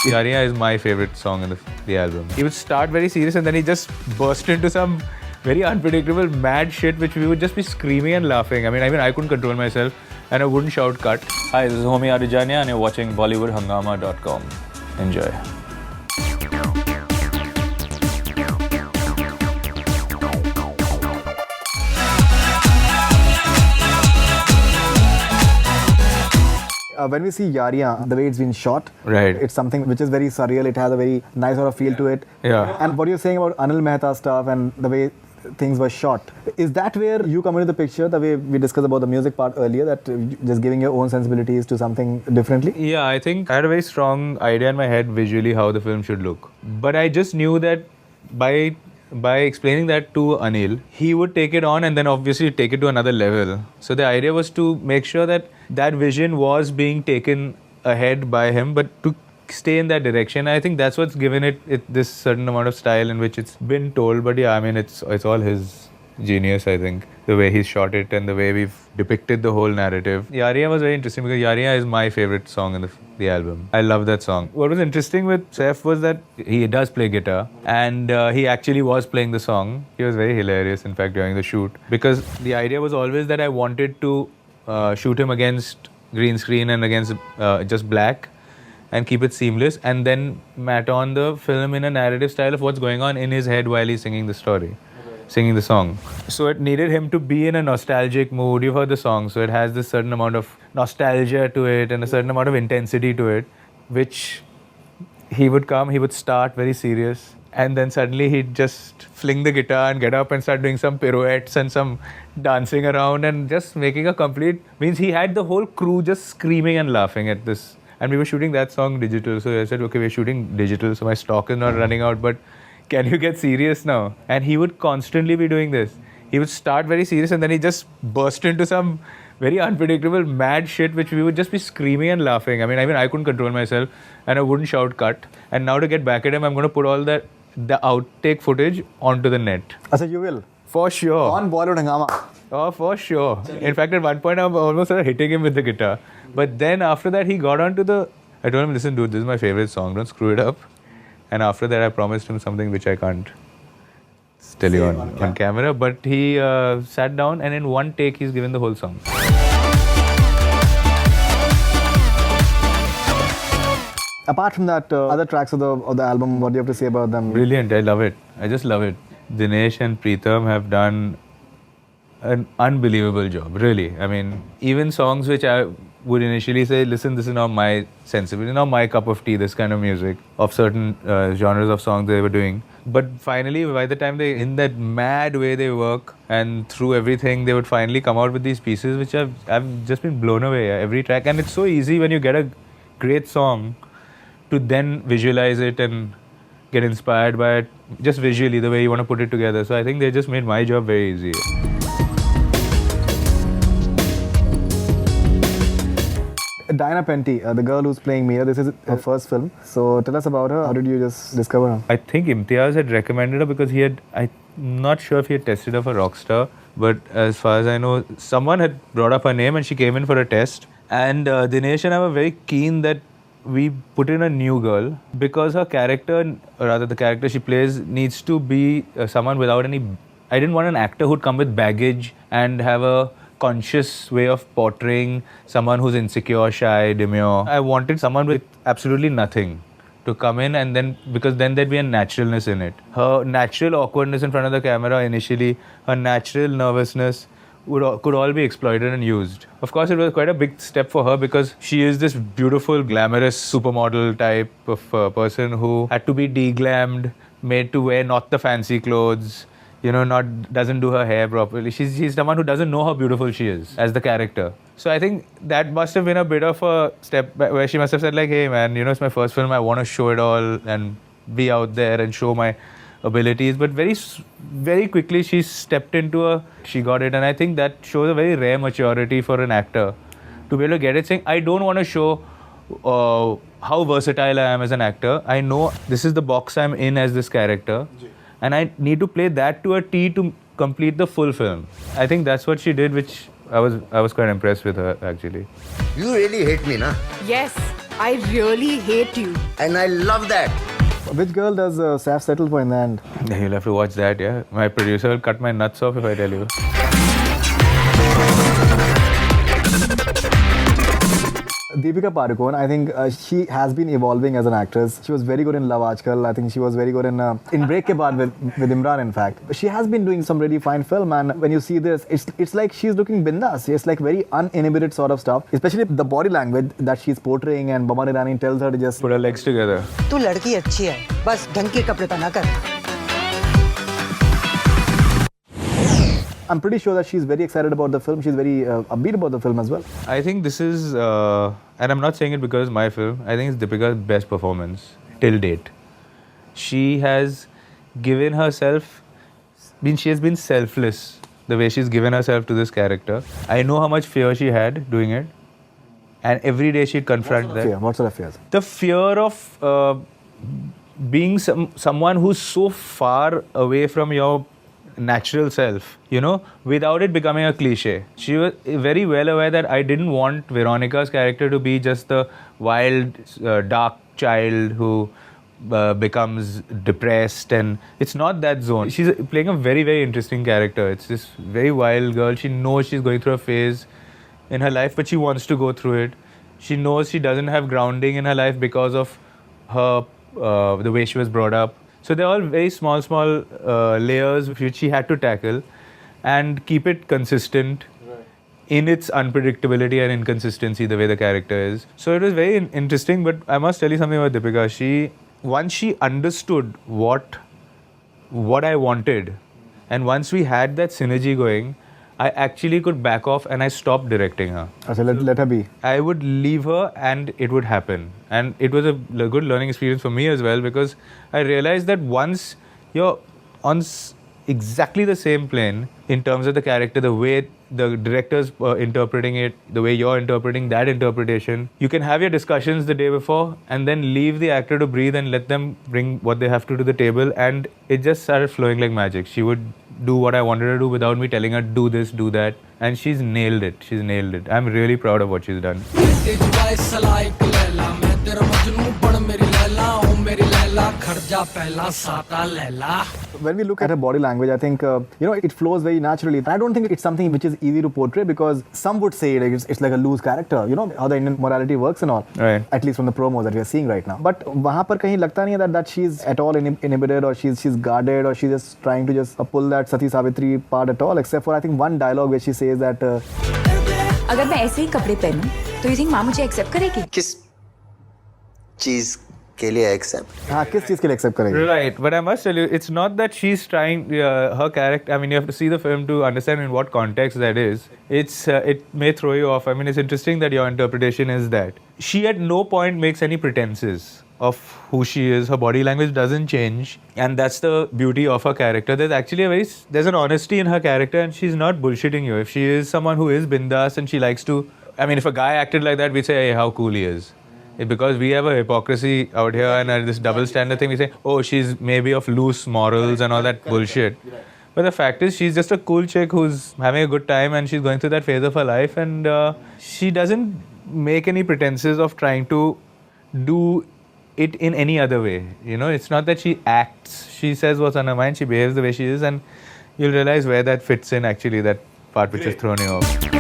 Yaria is my favorite song in the album. He would start very serious and then he just burst into some very unpredictable mad shit which we would just be screaming and laughing. I mean I couldn't control myself and I wouldn't shout cut. Hi, this is Homi Adajania and you're watching BollywoodHungama.com. Enjoy. When we see Yaria, the way it's been shot, Right. it's something which is very surreal. It has a very nice sort of feel to it. Yeah. And what you're saying about Anil Mehta stuff and the way things were shot, is that where you come into the picture, the way we discussed about the music part earlier, that just giving your own sensibilities to something differently? Yeah, I think I had a very strong idea in my head visually how the film should look. But I just knew that by explaining that to Anil, he would take it on and then obviously take it to another level. So the idea was to make sure that that vision was being taken ahead by him, but to stay in that direction. I think that's what's given it this certain amount of style in which it's been told. But yeah, I mean, it's all his genius, I think. The way he's shot it and the way we've depicted the whole narrative. Yaria was very interesting because Yaria is my favorite song in the album. I love that song. What was interesting with Saif was that he does play guitar and he actually was playing the song. He was very hilarious, in fact, during the shoot. Because the idea was always that I wanted to shoot him against green screen and against just black and keep it seamless and then mat on the film in a narrative style of what's going on in his head while he's singing the story. Singing the song. So it needed him to be in a nostalgic mood. You've heard the song, so it has this certain amount of nostalgia to it and a certain amount of intensity to it, which he would start very serious and then suddenly he'd just fling the guitar and get up and start doing some pirouettes and some dancing around and just making a complete, means he had the whole crew just screaming and laughing at this. And we were shooting that song digital, so I said, okay, we're shooting digital, so my stock is not running out, but can you get serious now? And he would constantly be doing this. He would start very serious and then he just burst into some very unpredictable mad shit which we would just be screaming and laughing. I mean I couldn't control myself and I wouldn't shout cut. And now to get back at him, I'm going to put all the outtake footage onto the net. So you will? For sure. On Bollywood Hungama? Oh, for sure. In fact, at one point I almost started hitting him with the guitar. But then after that he got onto I told him, listen dude, this is my favorite song, don't screw it up. And after that, I promised him something which I can't tell you on camera. But he sat down and in one take, he's given the whole song. Apart from that, other tracks of the album, what do you have to say about them? Brilliant. I love it. I just love it. Dinesh and Preetham have done an unbelievable job, really. I mean, even songs which I would initially say, listen, this is not my sensibility, not my cup of tea, this kind of music, of certain genres of songs they were doing. But finally, by the time in that mad way they work and through everything, they would finally come out with these pieces which I've just been blown away, every track. And it's so easy when you get a great song to then visualize it and get inspired by it, just visually, the way you want to put it together. So I think they just made my job very easy. Diana Penty, the girl who's playing Meera, this is her first film. So tell us about her. How did you just discover her? I think Imtiaz had recommended her because I'm not sure if he had tested her for Rockstar, but as far as I know, someone had brought up her name and she came in for a test. And Dinesh and I were very keen that we put in a new girl because her character, or rather the character she plays, needs to be someone without any... I didn't want an actor who'd come with baggage and have a conscious way of portraying someone who's insecure, shy, demure. I wanted someone with absolutely nothing to come in, and then because then there'd be a naturalness in it. Her natural awkwardness in front of the camera initially, her natural nervousness could all be exploited and used. Of course, it was quite a big step for her because she is this beautiful, glamorous supermodel type of person who had to be de-glammed, made to wear not the fancy clothes, doesn't do her hair properly. She's someone who doesn't know how beautiful she is as the character. So I think that must have been a bit of a step where she must have said like, hey man, it's my first film, I want to show it all and be out there and show my abilities. But very, very quickly she stepped into she got it. And I think that shows a very rare maturity for an actor to be able to get it, saying, I don't want to show how versatile I am as an actor. I know this is the box I'm in as this character. And I need to play that to a T to complete the full film. I think that's what she did, which I was quite impressed with her, actually. You really hate me, na? Yes, I really hate you. And I love that. Which girl does Saf settle for in the end? Yeah, you'll have to watch that, yeah. My producer will cut my nuts off if I tell you. Deepika Padukone, I think she has been evolving as an actress. She was very good in Love Aajkal. I think she was very good in Break Ke Baad with Imran, in fact. She has been doing some really fine film, and when you see this, it's like she's looking bindas. It's like very uninhibited sort of stuff, especially the body language that she's portraying, and Baman Irani tells her to just Put her legs together. तू लड़की अच्छी है, बस ढंग के कपड़े पहना कर. I'm pretty sure that she's very excited about the film. She's very upbeat about the film as well. I think this is, and I'm not saying it because it's my film, I think it's Deepika's best performance till date. She has given herself, she has been selfless the way she's given herself to this character. I know how much fear she had doing it, and every day she'd confront that. Fear. What sort of fears? The fear of being someone who's so far away from your natural self, you know, without it becoming a cliche. She was very well aware that I didn't want Veronica's character to be just the wild, dark child who becomes depressed, and it's not that zone. She's playing a very, very interesting character. It's this very wild girl. She knows she's going through a phase in her life, but she wants to go through it. She knows she doesn't have grounding in her life because of her the way she was brought up. So they're all very small layers which she had to tackle and keep it consistent in its unpredictability and inconsistency, the way the character is. So it was very interesting, but I must tell you something about Deepika. Once she understood what I wanted, and once we had that synergy going, I actually could back off and I stopped directing her. So let her be. I would leave her and it would happen. And it was a good learning experience for me as well, because I realized that once you're on exactly the same plane in terms of the character, the way the director's interpreting it, the way you're interpreting that interpretation, you can have your discussions the day before and then leave the actor to breathe and let them bring what they have to the table, and it just started flowing like magic. She would do what I wanted her to do without me telling her do this, do that, and she's nailed it. I'm really proud of what she's done. When we look at her body language, I think it flows very naturally. And I don't think it's something which is easy to portray, because some would say it's like a loose character. You know how the Indian morality works and all. Right. At least from the promos that we are seeing right now. But वहाँ पर कहीं लगता नहीं है that she's at all inhibited, or she's guarded, or she's just trying to just pull that Sati Savitri part at all. Except for I think one dialogue where she says that. अगर मैं ऐसे ही कपड़े पहनूं, तो you think माँ मुझे accept करेगी? किस चीज के लिए एक्सेप्ट? हाँ, किस चीज के लिए accept करेगी? Right, but I must tell you, it's not that she's trying her character. I mean, you have to see the film to understand in what context that is. It may throw you off. I mean, it's interesting that your interpretation is that she at no point makes any pretenses of who she is. Her body language doesn't change, and that's the beauty of her character. There's actually there's an honesty in her character, and she's not bullshitting you. If she is someone who is bindas and she likes to, I mean, if a guy acted like that, we'd say, hey, how cool he is. Because we have a hypocrisy out here and this double standard thing, we say, oh, she's maybe of loose morals and all that bullshit. But the fact is, she's just a cool chick who's having a good time, and she's going through that phase of her life, and she doesn't make any pretenses of trying to do it in any other way. You know, it's not that she acts. She says what's on her mind, she behaves the way she is, and you'll realize where that fits in, actually, that part which has thrown you off.